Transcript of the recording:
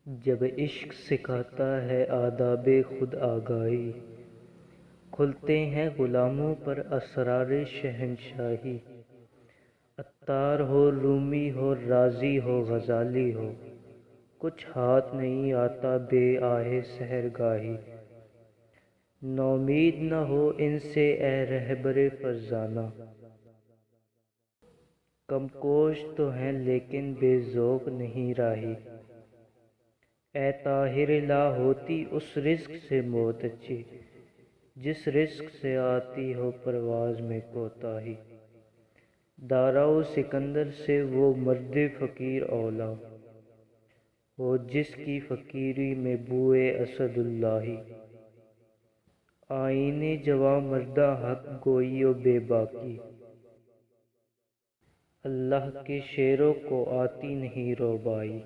جب عشق سکھاتا ہے آداب خود آگاہی، کھلتے ہیں غلاموں پر اسرار شہنشاہی۔ عطار ہو، رومی ہو، رازی ہو، غزالی ہو، کچھ ہاتھ نہیں آتا بے آہ سحرگاہی۔ نومید نہ ہو ان سے اے رہبر فرزانہ، کم کوش تو ہیں لیکن بے ذوق نہیں راہی۔ اے طاہر لا ہوتی اس رزق سے موت اچھی، جس رزق سے آتی ہو پرواز میں کوتاہی۔ دارا و سکندر سے وہ مرد فقیر اولیٰ ہو، جس کی فقیری میں بوئے اسد اللہی۔ آئین جواں مردہ حق گوئی و بے باکی، اللہ کے شیروں کو آتی نہیں روبائی۔